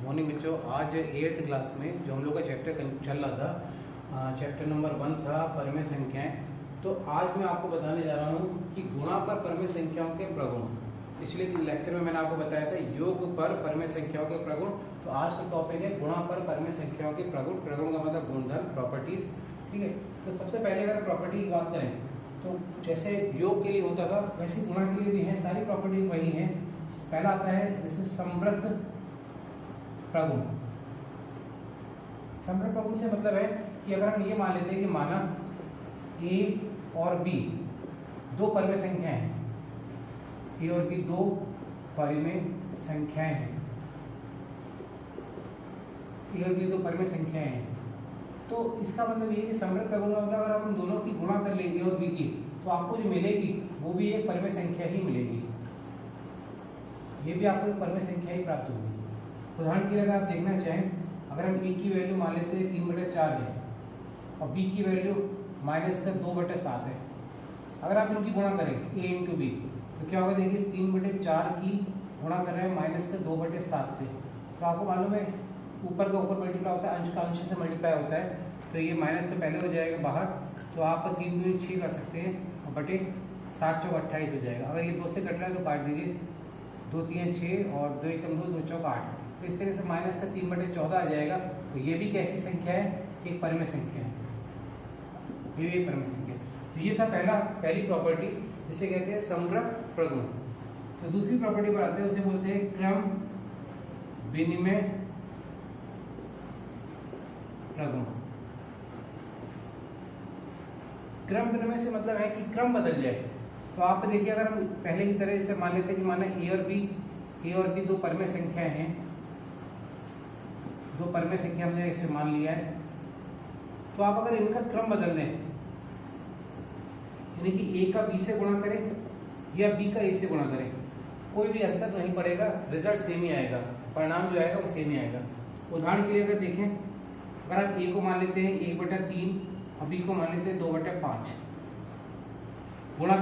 Morning बच्चों। आज 8th class में जो हम लोग का चैप्टर चल रहा था, चैप्टर नंबर 1 था परमेय संख्याएं। तो आज मैं आपको बताने जा रहा हूँ कि गुणा पर परमेय संख्याओं के प्रगुण। पिछले लेक्चर में मैंने आपको बताया था योग पर परमेय संख्याओं के प्रगुण। तो आज का टॉपिक है गुणा पर परमेय संख्याओं के प्रगुण। प्रगुण का मतलब गुणधर्म, प्रॉपर्टीज। ठीक है, तो सबसे पहले अगर प्रॉपर्टी की बात करें तो जैसे योग के लिए होता था वैसे गुणा के लिए भी है, सारी प्रॉपर्टी वही है। पहला आता है जैसे समृद्ध प्रगुण। समृद्ध प्रगुण से मतलब है कि अगर हम ये मान लेते हैं कि माना ए और बी दो परमेय संख्याएं हैं, ए और बी दो परमेय संख्याएं हैं, ए और बी दो परमेय संख्याएं हैं, तो इसका मतलब ये कि समृद्ध प्रगुण का मतलब अगर हम दोनों की गुणा कर लेंगे और बी की, तो आपको जो मिलेगी वो भी एक परमेय संख्या ही मिलेगी। ये भी आपको एक परमेय संख्या ही प्राप्त होगी। उदाहरण के लिए अगर आप देखना चाहें, अगर हम ए की वैल्यू मान लेते हैं 3/4 है और बी की वैल्यू -2/7 है। अगर आप इनकी गुणा करें ए इंटू बी तो क्या होगा, देखिए 3/4 की गुणा कर रहे हैं -2/7 से, तो आपको मालूम है ऊपर का ऊपर मल्टीप्लाई होता है, अंश का अंश से मल्टीप्लाई होता है, तो ये माइनस तो पहले हो जाएगा बाहर, तो आप 3 दूनी 6 कर सकते हैं और बटे 7 चौक 28 हो जाएगा। अगर ये 2 से कट रहा है तो काट दीजिए, 2 3 6 और 2 1 2 2 चौक 8, तो इस तरह से माइनस का 3/14 आ जाएगा। तो ये भी कैसी संख्या है, एक परमेय संख्या है, ये भी एक परमेय संख्या है। तो ये था पहली प्रॉपर्टी, जिसे कहते हैं समृद्ध प्रगुण। तो दूसरी प्रॉपर्टी पर आते हैं, उसे बोलते हैं क्रम विनिमय प्रगुण। क्रम विनिमय से मतलब है कि क्रम बदल जाए। तो आप देखिए, अगर हम पहले की तरह जैसे मान लेते हैं कि माना ए और बी दो परमेय संख्याएं हैं, दो परमेय संख्या हमने इसे मान लिया है, तो आप अगर इनका क्रम बदल दें, यानी कि ए का बी से गुणा करें या बी का ए से गुणा करें, कोई भी अंतर नहीं पड़ेगा, रिजल्ट सेम ही आएगा, परिणाम जो आएगा वो सेम ही आएगा। उदाहरण के लिए अगर देखें, अगर आप ए को मान लेते हैं 1/3 और बी को मान लेते हैं 2/5, गुणा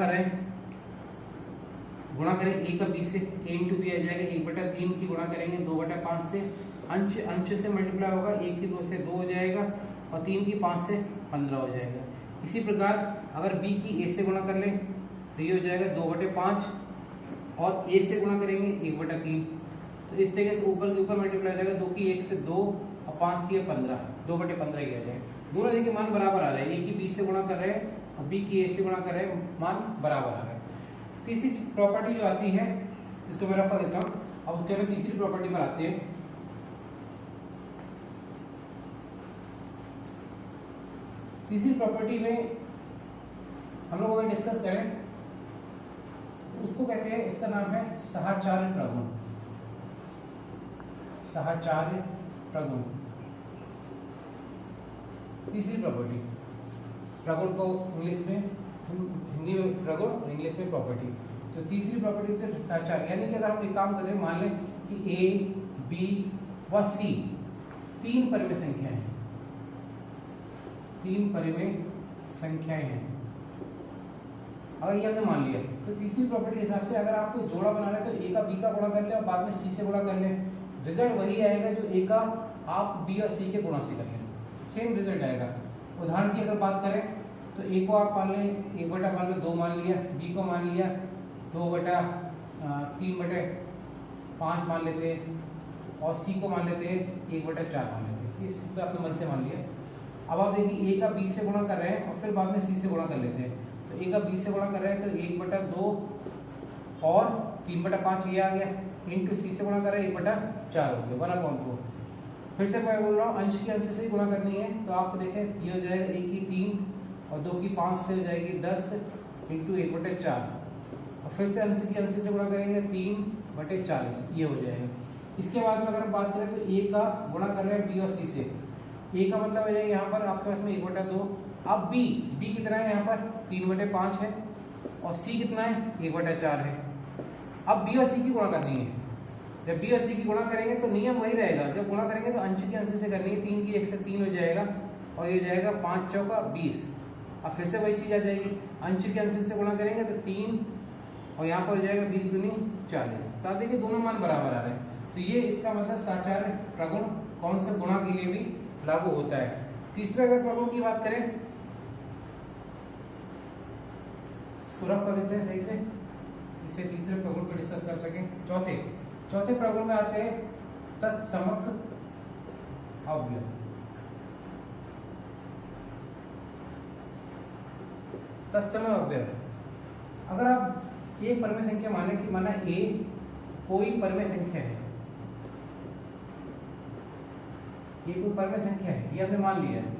करें ए का बी से, ए इंटू बी आ जाएगा, 1/3 की गुणा करेंगे 2/5 से, अंश अंश से मल्टीप्लाई होगा, 1 की 2 से 2 हो जाएगा और 3 की 5 से 15 हो जाएगा। इसी प्रकार अगर बी की ए से गुणा कर लें तो ये हो जाएगा 2/5 और ए से गुणा करेंगे 1/3, तो इस तरीके से ऊपर के ऊपर मल्टीप्लाई हो जाएगा, 2 की 1 से 2 और 5 की 15, 2/15 ही आ जाएगा। दोनों देखिए मान बराबर आ रहे हैं, ए की बी से गुणा कर रहे हैं और बी की ए से गुणा कर रहे हैं, मान बराबर आ रहे हैं। तीसरी प्रॉपर्टी जो आती है, इसको मैं रखा देता हूँ, अब उसके बाद तीसरी प्रॉपर्टी पर आते हैं। तीसरी प्रॉपर्टी में हम लोग अगर डिस्कस करें तो उसको कहते हैं, उसका नाम है साहचर्य प्रगुण। साहचर्य प्रगुण तीसरी प्रॉपर्टी। प्रगुण को इंग्लिश में, हिंदी में प्रगुण और इंग्लिश में प्रॉपर्टी। तो तीसरी प्रॉपर्टी होती है साहचर्य, यानी कि अगर हम एक काम करें, मान लें कि ए बी व सी तीन परमेय संख्याएं हैं, तीन परमेय संख्याएं हैं, अगर ये हमने मान लिया, तो तीसरी प्रॉपर्टी के हिसाब से अगर आपको जोड़ा बनाना है तो ए का बी का गुणा कर ले और बाद में सी से गुणा कर ले, रिजल्ट वही आएगा जो ए का आप बी और सी के गुणा से करें, सेम रिजल्ट आएगा। उदाहरण की अगर बात करें तो ए को आप मान लें 1/2 मान लिया, बी को मान लिया 2/3/5 मान लेते हैं और सी को मान लेते हैं 1/4 मान लेते हैं, इस पर आपने मन से मान लिया। अब आप देखिए ए का बी से गुणा कर रहे हैं और फिर बाद में सी से गुणा कर लेते हैं, तो ए का बी से गुणा कर रहे हैं तो 1/2 और 3/5 ये आ गया, इंटू सी से गुणा कर रहे हैं 1/4 हो गया, 1/4। फिर से मैं बोल रहा हूँ अंश की अंश से ही गुणा करनी है, तो आप देखें ये हो जाएगा 1 की 3 और 2 की 5 से हो जाएगी 10 इंटू 1/4 और फिर से अंश की अंश से गुणा करेंगे 3/40, ये हो जाएगा। इसके बाद में अगर हम बात करें तो ए का गुणा कर रहे हैं बी और सी से, ए का मतलब हो जाएगा यहाँ पर आपके पास में 1/2, अब बी कितना है, यहाँ पर 3/5 है और सी कितना है 1/4 है। अब बी और सी की गुणा करनी है, जब बी और सी की गुणा करेंगे तो नियम वही रहेगा, जब गुणा करेंगे तो अंश की अंश से करनी है, 3 की 1 से 3 हो जाएगा और ये जाएगा 5 चौका 20। अब फिर से वही चीज़ आ जाएगी, अंश के अंश से गुणा करेंगे तो 3 और यहाँ पर हो जाएगा 20 दूनी 40। तो आप देखिए दोनों मान बराबर आ रहे हैं। तो ये इसका मतलब साचार्य प्रगुण कौन से गुणा के लिए भी लागू होता है। तीसरे अगर प्रगुण की बात करें, इसको रफ कर देते हैं सही से, इससे तीसरे प्रगुण पर डिस्कस कर सकें। चौथे प्रगुण में आते हैं तत्समक अव्यय। तत्समक अव्यय, अगर आप एक परिमेय संख्या माने कि माना ए कोई परिमेय संख्या है, ये कोई परिमेय संख्या है, ये हमने मान लिया है,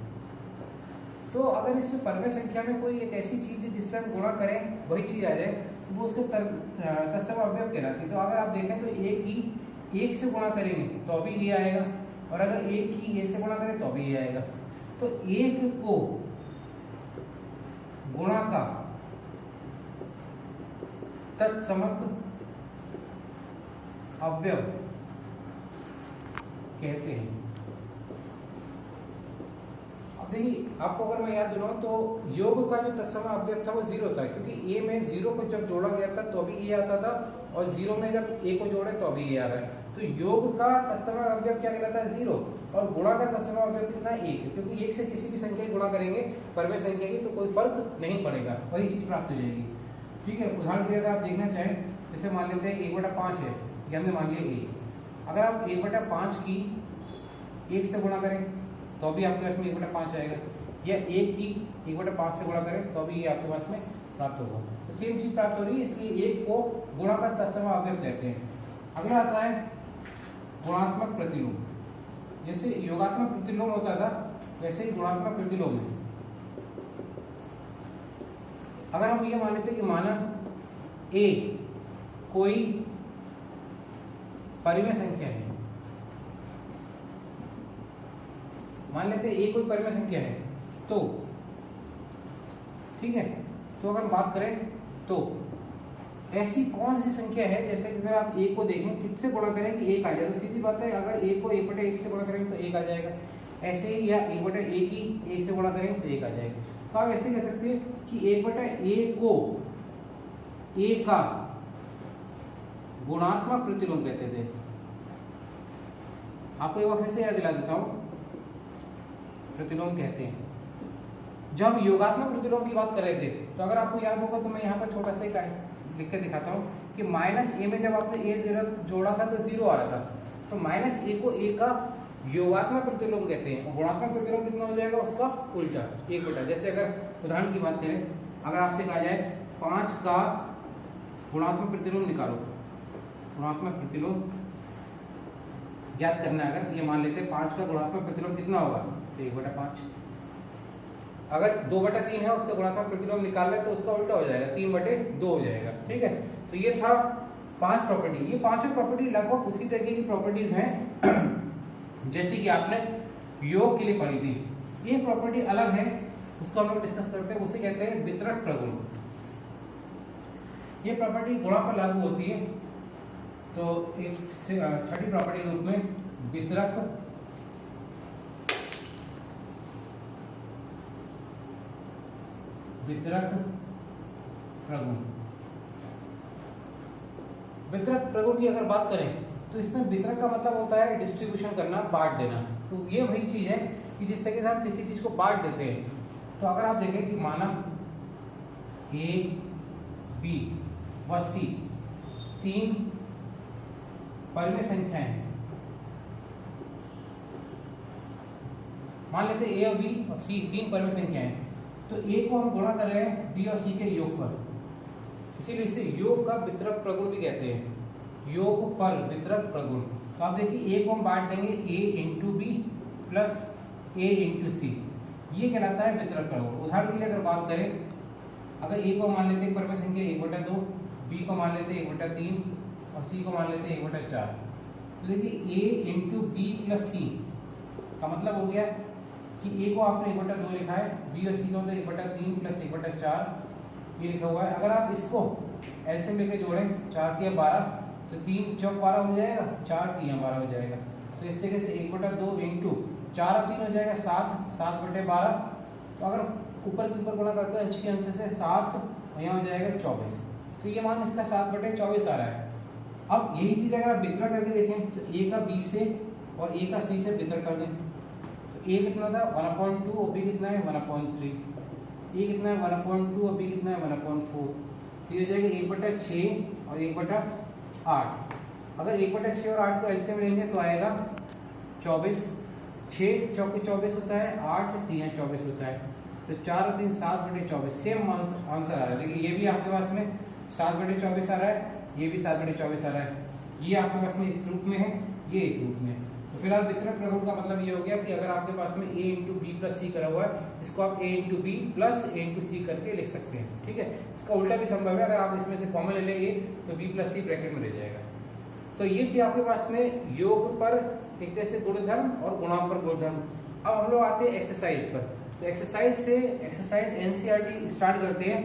तो अगर इस परिमेय संख्या में कोई एक ऐसी चीज है जिससे हम गुणा करें वही चीज आ जाए तो वो उसको तत्सम अवयव कहलाती है। तो अगर आप देखें तो ए की एक से गुणा करेंगे तो भी ये आएगा, और अगर एक की ए से गुणा करें तो भी ये आएगा। तो एक को गुणा का तत्समक अवयव कहते हैं। अब देखिए, आपको अगर मैं याद दिलाऊं तो योग का जो तत्सम अवयव था वो 0 था, क्योंकि ए में 0 को जब जोड़ा गया था तो भी ए आता था, और 0 में जब ए को जोड़े तो भी ए आ रहा है। तो योग का तत्सम अवयव क्या कहलाता है? 0। और गुणा का तत्सम अवयव कितना? 1, क्योंकि 1 से किसी भी संख्या गुणा करेंगे परिमेय संख्या की तो कोई फर्क नहीं पड़ेगा, वही चीज प्राप्त हो जाएगी। ठीक है, उदाहरण के लिए अगर आप देखना चाहें, जैसे मान लेते हैं 1/5 है, ये हमने मान लिया ए। अगर आप 1/5 की 1 से गुणा करें तो भी आपके पास में 1/5 आएगा, या 1 की 1/5 से गुणा करें तो भी ये आपके पास में प्राप्त होगा। तो सेम चीज प्राप्त हो रही है, इसलिए 1 को गुणा का तत्सम अवयव कहते हैं। अगला आता है गुणात्मक प्रतिलोम। जैसे योगात्मक प्रतिलोम होता था वैसे ही गुणात्मक प्रतिलोम है। अगर हम ये मान लेते हैं कि माना ए कोई परिमेय संख्या है, मान लेते हैं ए कोई परिमेय संख्या है, तो ठीक है, तो अगर बात करें तो ऐसी कौन सी संख्या है, जैसे अगर आप ए को देखें किससे गुणा करें कि 1 आ जाए, तो सीधी बात है अगर ए को 1/1 से गुणा करेंगे तो 1 आ जाएगा। ऐसे ही या 1/1 की 1 से गुणा करेंगे तो 1 आ जाएगा। तो आप ऐसे कह सकते हैं कि 1/a को ए का गुणात्मक प्रतिलोम कहते थे। आपको एक बार फिर से याद दिला देता हूं, प्रतिलोम कहते हैं। जब हम योगात्मक प्रतिलोम की बात कर रहे थे तो अगर आपको याद होगा तो मैं यहाँ पर छोटा सा लिख के दिखाता हूँ कि -a में जब आपने a जोड़ा था तो 0 आ रहा था, तो -a को a का योगात्मक प्रतिलोम कहते हैं। और गुणात्मक प्रतिलोम कितना हो जाएगा? उसका उल्टा, 1/। जैसे अगर उदाहरण की बात करें, अगर आपसे कहा जाए 5 का गुणात्मक प्रतिलोम निकालो, गुणात्मक प्रतिलोम ज्ञात करना है, अगर ये मान लेते हैं 5 का गुणात्मक प्रतिलोम कितना होगा तो 1/5। अगर 2/3 है उसका गुणात्मक प्रतिलोम निकालना है तो उसका उल्टा हो जाएगा, 3/2 हो जाएगा। ठीक है, तो ये था 5 प्रॉपर्टी। ये पांचों प्रॉपर्टी लगभग उसी तरीके की प्रॉपर्टीज हैं जैसे कि आपने योग के लिए पढ़ी थी। एक प्रॉपर्टी अलग है, उसको हम लोग डिस्कस करते हैं, उसे कहते हैं वितरक प्रगुण। ये प्रॉपर्टी गुणा पर लागू होती है, तो एक छठी प्रॉपर्टी के रूप में वितरक प्रगुण। वितरक प्रगुण की अगर बात करें तो इसमें वितरक का मतलब होता है डिस्ट्रीब्यूशन करना, बांट देना। तो ये वही चीज है कि जिस तरीके से हम किसी चीज को बांट देते हैं। तो अगर आप देखें कि माना ए, बी व सी 3 परिमेय संख्याएं हैं, मान लेते हैं ए और बी और सी 3 परिमेय संख्याएं हैं, तो ए को हम गुणा कर रहे हैं बी और सी के योग पर, इसीलिए इसे योग का वितरक प्रगुण भी कहते हैं, योग पर वितरक प्रगुण। तो आप देखिए ए को हम बांट देंगे a into B plus a into C, ये कहलाता है वितरक प्रगुण। उदाहरण के लिए अगर बात करें, अगर a को मान लेते हैं परिमेय संख्या 1/2, b को मान लेते हैं 1/3 और c को मान लेते हैं 1/4। तो देखिए a इंटू बी प्लस सी का मतलब हो गया कि a को आपने 1/2 लिखा है, b और c को 1/3 प्लस 1/4 ये लिखा हुआ है। अगर आप इसको एलसीएम लेके जोड़ें 4 के 12 तो 3 चौक 12 हो जाएगा, 4 3 12 हो जाएगा। तो इस तरीके से 1/2 इंटू 4 और 3 हो जाएगा 7, 7/12। तो अगर ऊपर के ऊपर गुणा करते हैं अंश के अंश से 7 और यहाँ हो जाएगा 24। तो ये मान इसका 7/24 आ रहा है। अब यही चीज़ अगर आप वितरण करके देखें तो a का b से और a का c से वितरण कर दें तो a कितना था 1/2 और b कितना है 1/3, a कितना है 1/2 और b कितना है 1/4, तो ये हो जाएगा 1/6 और 1/8। अगर 1/6 और 8 को एलसीएम लेंगे तो आएगा 24, 6 चौके 24 होता है, 8 3 24 होता है, तो 4 और 3 7/24। सेम आंसर आ रहा है। देखिए ये भी आपके पास में 7/24 आ रहा है, ये भी 7/24 आ रहा है, ये आपके पास में इस रूप में है, ये इस रूप में है। तो फिलहाल वितरण प्रगुण का मतलब ये हो गया कि अगर आपके पास में a into B plus C करा हुआ है, इसको आप a into B plus a into C करके लिख सकते हैं। ठीक है, इसका उल्टा भी संभव है, अगर आप इसमें से कॉमन ले लें a तो b प्लस सी ब्रैकेट में रह जाएगा। तो ये थी आपके पास में योग पर एक तरह से गुणधर्म और गुणांक पर गुणधर्म। अब हम लोग आते हैं एक्सरसाइज पर। तो एक्सरसाइज एनसीईआरटी स्टार्ट करते हैं।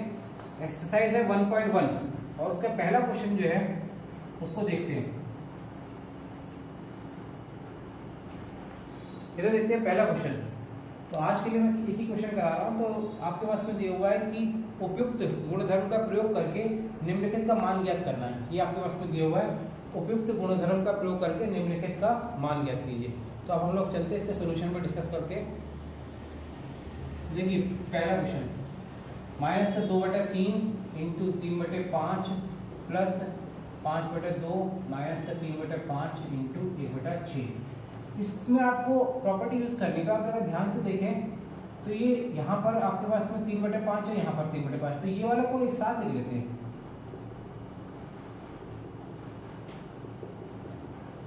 एक्सरसाइज है 1.1 और उसका पहला क्वेश्चन जो है उसको देखते हैं। इधर देखते हैं पहला क्वेश्चन। तो आज के लिए मैं एक ही क्वेश्चन करा रहा हूँ। तो आपके पास में दिया हुआ है कि उपयुक्त गुणधर्म का प्रयोग करके निम्नलिखित का मान ज्ञात करना है। ये आपके पास में दिया हुआ है, उपयुक्त गुणधर्म का प्रयोग करके निम्नलिखित का मान ज्ञात कीजिए। तो अब हम लोग चलते हैं इसके सोल्यूशन पर डिस्कस करते हैं। देखिए पहला क्वेश्चन, माइनस का 2/3 इंटू 3/5 प्लस 5/2 माइनस का 3/5 इंटू 1/6। इसमें आपको प्रॉपर्टी यूज करनी। तो आप अगर ध्यान से देखें तो ये यहाँ पर आपके पास में 3/5 है, यहाँ पर 3/5, तो ये वाला को एक साथ लिख लेते हैं।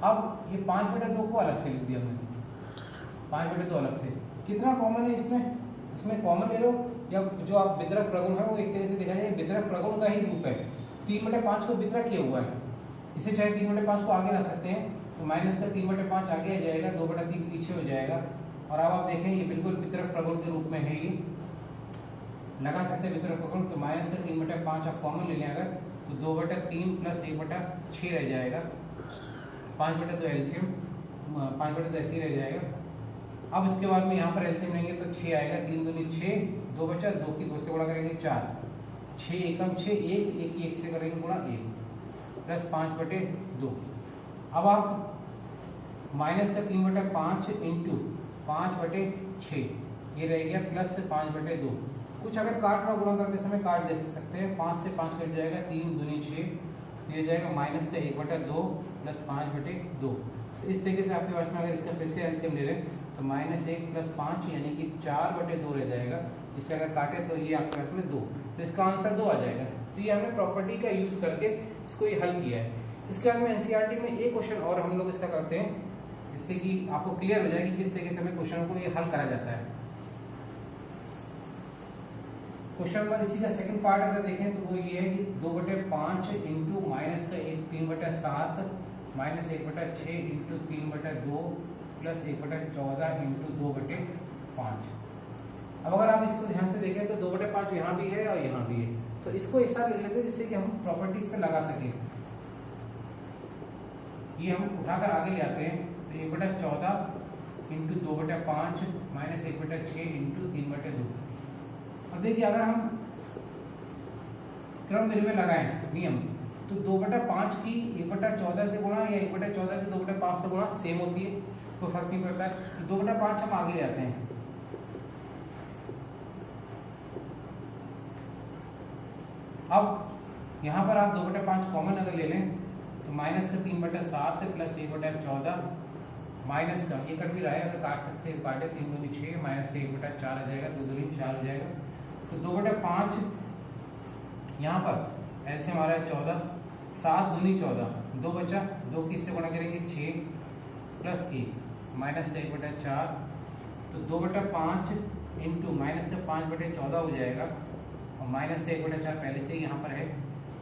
अब ये 5/2 को अलग से लिख दिया हमने, 5/2 अलग से। कितना कॉमन है इसमें? इसमें कॉमन ले लो, या जो आप वितरक प्रगुण है वो एक तरह से देखा जाए वितरक प्रगुण का ही रूप है। 3/5 को वितरक किया हुआ है, इसे चाहे 3/5 को आगे ला सकते हैं, तो माइनस का 3/5 आगे आ जाएगा, 2/3 पीछे हो जाएगा। और अब आप देखें ये बिल्कुल वितरक प्रगुण के रूप में है, ये लगा सकते हैं वितरक प्रगुण। तो माइनस का 3/5 आप कॉमन ले लें अगर, तो 2/3 प्लस 1/6 रह जाएगा, 5/2 एलसीएम, 5/2 ऐसे ही रह जाएगा। अब इसके बाद में यहाँ पर एलसीएम लेंगे तो 6 आएगा, 3 दूनी 6, 2 बचा, 2 की 2 से गुणा करेंगे 4, 6 एकम 6, 1 1 की 1 से करेंगे गुणा 1 प्लस 5/2। अब आप माइनस का 3/5 इंटू 5/6 ये रह गया प्लस 5/2। कुछ अगर काट रहा गुणा करते समय काट दे सकते हैं, 5 से 5 कट जाएगा, 3 दूनी 6, ये जाएगा माइनस का 1/2 प्लस 5/2। तो इस तरीके से आपके पास में अगर इसका फिर से एलसीएम ले लें तो -1 प्लस 5 यानी कि 4/2 रह जाएगा। इससे अगर काटे तो ये आपके पास में 2, तो इसका आंसर 2 आ जाएगा। तो ये हमने प्रॉपर्टी का यूज करके इसको ये हल किया है। इसके बाद में एनसीईआरटी में एक क्वेश्चन और हम लोग इसका करते हैं, जिससे कि आपको क्लियर हो जाए कि किस तरीके से हमें क्वेश्चन को ये हल करा जाता है। क्वेश्चन नंबर इसी का सेकंड पार्ट अगर देखें तो वो ये है कि 2/5 इंटू माइनस का 3/7 माइनस 1/6 इंटू 3/2 प्लस 1/14 इंटू 2/5। अब अगर आप इसको ध्यान से देखें तो 2/5 यहाँ भी है और यहाँ भी है, तो इसको एक साथ लिख लेते हैं जिससे कि हम प्रॉपर्टीज पे लगा सकें। ये हम उठाकर आगे ले आते हैं, तो 1/14 इंटू 2/5 माइनस 1/6 इंटू 3/2। अब देखिए अगर हम क्रम में लगाएं नियम, तो 2/5 की 1/14 से गुणा या 1/14 की 2/5 से गुणा सेम होती है, कोई फर्क नहीं पड़ता है। तो 2/5 हम आगे ले आते हैं। अब यहाँ पर आप 2/5 कॉमन अगर ले लें तो माइनस का 3/7 प्लस 1/14 माइनस का ये कट भी रहा है, अगर काट सकते हैं काटे, 3 दूनी 6 माइनस का 1/4 आ जाएगा, 2 दूनी 4 हो जाएगा। तो 2/5 यहाँ पर ऐसे हमारा है 14, 7 दूनी 14, 2 बचा, 2 की इससे गुणा करेंगे 6 प्लस 1 माइनस का 1/4, तो 2/5 इंटू माइनस का 5/14 हो जाएगा, और माइनस का 1/4 पहले से ही यहाँ पर है।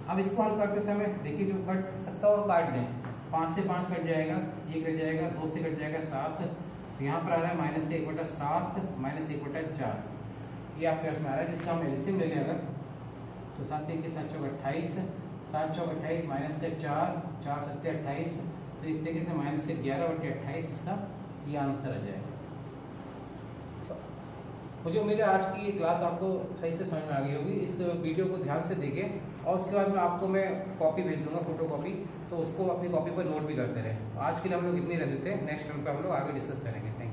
अब इसको हल करते समय देखिए जो कट सकता है और काट दें, 5 से 5 कट जाएगा, ये कट जाएगा, 2 से कट जाएगा 7, तो यहाँ पर आ रहा है माइनस का 1/7 माइनस 1/4, ये आपके पास में आ रहा है। जिसका हम एलसीएम ले लें अगर, तो 7 के 7 चौक 28, 7 चौक 28 माइनस का 4, 4 7 28, तो इस तरीके से माइनस से 11/28 इसका ये आंसर आ जाएगा। तो मुझे उम्मीद है आज की ये क्लास आपको सही से समझ में आ गई होगी। इस वीडियो को ध्यान से देखें और उसके बाद में आपको मैं कॉपी भेज दूंगा, फोटो कॉपी, तो उसको अपनी कॉपी पर नोट भी करते रहें। आज के लिए हम लोग इतने रह देते हैं, नेक्स्ट टाइम पे हम लोग आगे डिस्कस करेंगे। Thank you.